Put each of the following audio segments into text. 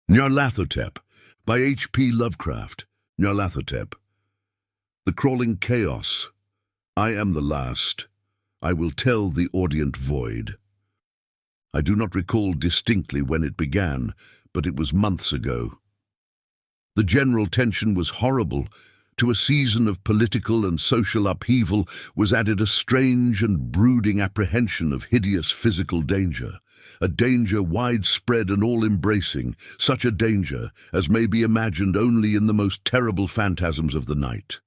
Nyarlathotep by H.P.Lovecraft. Nyarlathotep. The crawling chaos. I am the last. I will tell the audient void. I do not recall distinctly when it began, but it was months ago. The general tension was horrible. To a season of political and social upheaval was added a strange and brooding apprehension of hideous physical danger, a danger widespread and all-embracing, such a danger as may be imagined only in the most terrible phantasms of the night.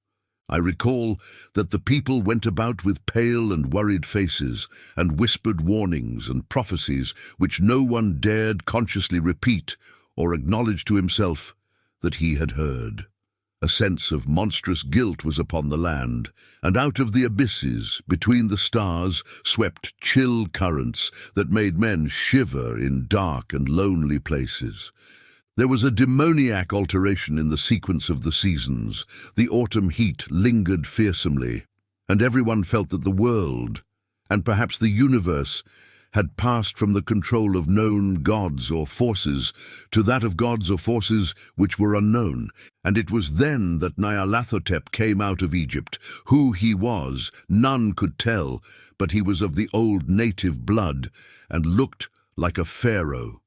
I recall that the people went about with pale and worried faces and whispered warnings and prophecies which no one dared consciously repeat or acknowledge to himself that he had heard. A sense of monstrous guilt was upon the land, and out of the abysses, between the stars, swept chill currents that made men shiver in dark and lonely places. There was a demoniac alteration in the sequence of the seasons. The autumn heat lingered fearsomely, and everyone felt that the world, and perhaps the universe, had passed from the control of known gods or forces to that of gods or forces which were unknown, and it was then that Nyarlathotep came out of Egypt. Who he was, none could tell, but he was of the old native blood, and looked like a pharaoh.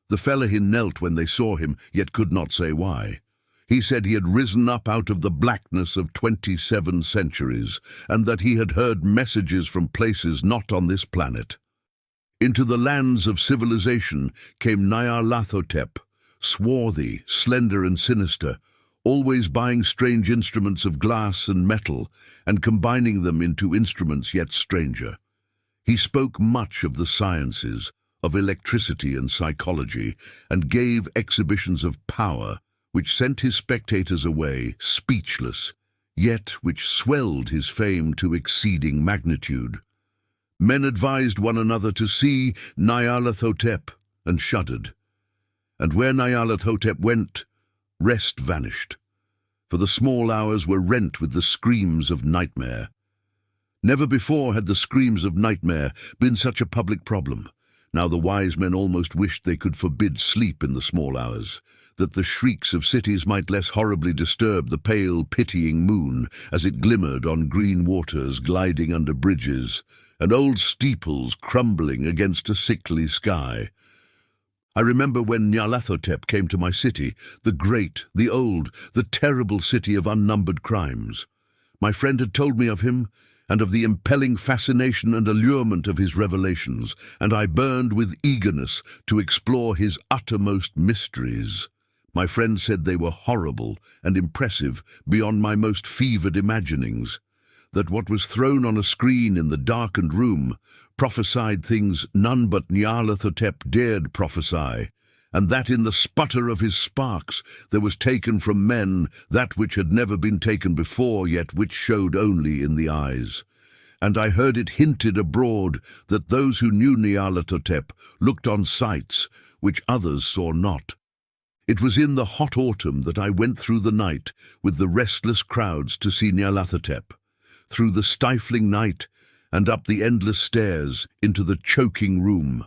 The Fellahin knelt when they saw him, yet could not say why. He said he had risen up out of the blackness of 27 centuries, and that he had heard messages from places not on this planet. Into the lands of civilization came Nyarlathotep, swarthy, slender and sinister, always buying strange instruments of glass and metal and combining them into instruments yet stranger. He spoke much of the sciences, of electricity and psychology, and gave exhibitions of power which sent his spectators away speechless, yet which swelled his fame to exceeding magnitude. Men advised one another to see Nyarlathotep and shuddered. And where Nyarlathotep went, rest vanished, for the small hours were rent with the screams of nightmare. Never before had the screams of nightmare been such a public problem. Now the wise men almost wished they could forbid sleep in the small hours, that the shrieks of cities might less horribly disturb the pale, pitying moon as it glimmered on green waters gliding under bridges, and old steeples crumbling against a sickly sky. I remember when Nyarlathotep came to my city, the great, the old, the terrible city of unnumbered crimes. My friend had told me of him, and of the impelling fascination and allurement of his revelations, and I burned with eagerness to explore his uttermost mysteries. My friend said they were horrible and impressive beyond my most fevered imaginings, that what was thrown on a screen in the darkened room prophesied things none but Nyarlathotep dared prophesy, and that in the sputter of his sparks there was taken from men that which had never been taken before, yet which showed only in the eyes. And I heard it hinted abroad that those who knew Nyarlathotep looked on sights which others saw not. It was in the hot autumn that I went through the night with the restless crowds to see Nyarlathotep, through the stifling night and up the endless stairs into the choking room.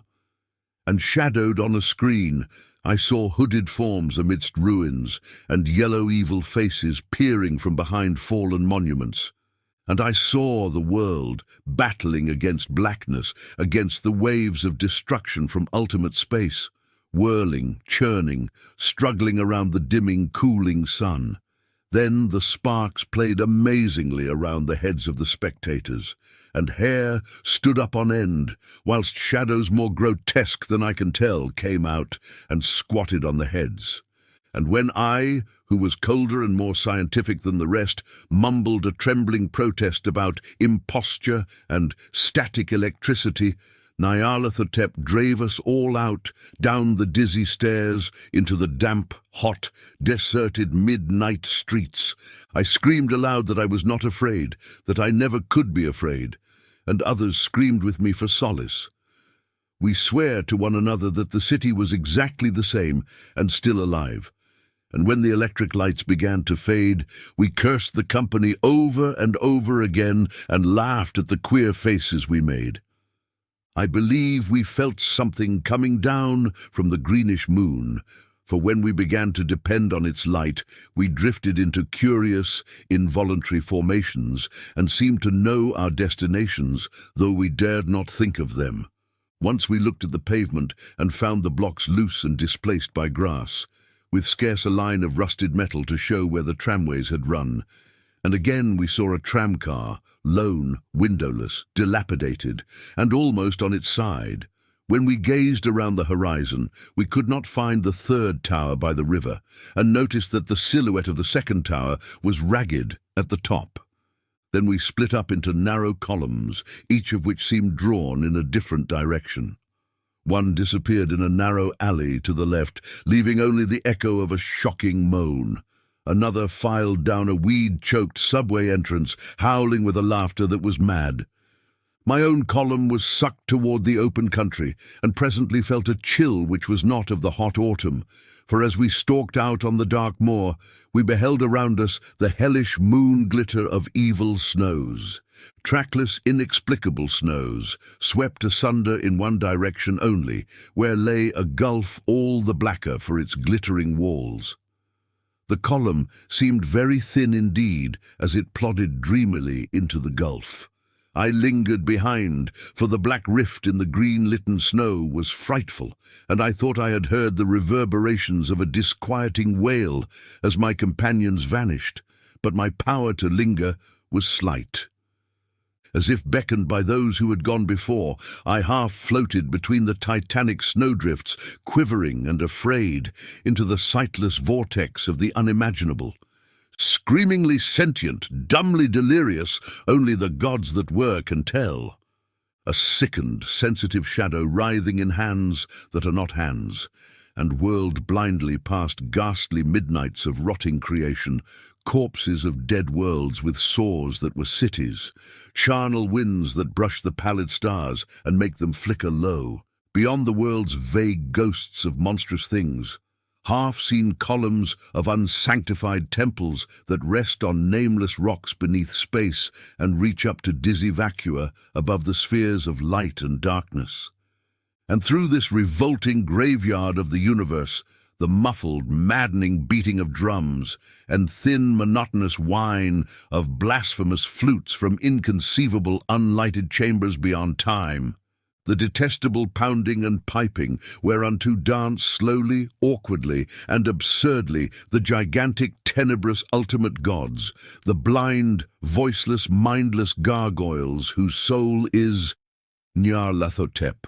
And shadowed on a screen, I saw hooded forms amidst ruins and yellow evil faces peering from behind fallen monuments. And I saw the world battling against blackness, against the waves of destruction from ultimate space, whirling, churning, struggling around the dimming, cooling sun. Then the sparks played amazingly around the heads of the spectators, and hair stood up on end, whilst shadows more grotesque than I can tell came out and squatted on the heads. And when I, who was colder and more scientific than the rest, mumbled a trembling protest about imposture and static electricity, Nyarlathotep drave us all out, down the dizzy stairs, into the damp, hot, deserted midnight streets. I screamed aloud that I was not afraid, that I never could be afraid, and others screamed with me for solace. We swear to one another that the city was exactly the same and still alive. And when the electric lights began to fade, we cursed the company over and over again and laughed at the queer faces we made. I believe we felt something coming down from the greenish moon, for when we began to depend on its light, we drifted into curious, involuntary formations and seemed to know our destinations, though we dared not think of them. Once we looked at the pavement and found the blocks loose and displaced by grass, with scarce a line of rusted metal to show where the tramways had run. And again we saw a tramcar, lone, windowless, dilapidated, and almost on its side. When we gazed around the horizon, we could not find the third tower by the river, and noticed that the silhouette of the second tower was ragged at the top. Then we split up into narrow columns, each of which seemed drawn in a different direction. One disappeared in a narrow alley to the left, leaving only the echo of a shocking moan. Another filed down a weed-choked subway entrance, howling with a laughter that was mad. My own column was sucked toward the open country, and presently felt a chill which was not of the hot autumn, for as we stalked out on the dark moor, we beheld around us the hellish moon-glitter of evil snows. Trackless, inexplicable snows, swept asunder in one direction only, where lay a gulf all the blacker for its glittering walls. The column seemed very thin indeed as it plodded dreamily into the gulf. I lingered behind, for the black rift in the green-litten snow was frightful, and I thought I had heard the reverberations of a disquieting wail as my companions vanished, but my power to linger was slight. As if beckoned by those who had gone before, I half floated between the titanic snowdrifts, quivering and afraid, into the sightless vortex of the unimaginable. Screamingly sentient, dumbly delirious, only the gods that were can tell. A sickened, sensitive shadow writhing in hands that are not hands, and whirled blindly past ghastly midnights of rotting creation, corpses of dead worlds with sores that were cities, charnel winds that brush the pallid stars and make them flicker low, beyond the world's vague ghosts of monstrous things, half-seen columns of unsanctified temples that rest on nameless rocks beneath space and reach up to dizzy vacua above the spheres of light and darkness. And through this revolting graveyard of the universe, the muffled, maddening beating of drums and thin, monotonous whine of blasphemous flutes from inconceivable, unlighted chambers beyond time, the detestable pounding and piping whereunto dance slowly, awkwardly, and absurdly the gigantic, tenebrous ultimate gods, the blind, voiceless, mindless gargoyles whose soul is Nyarlathotep.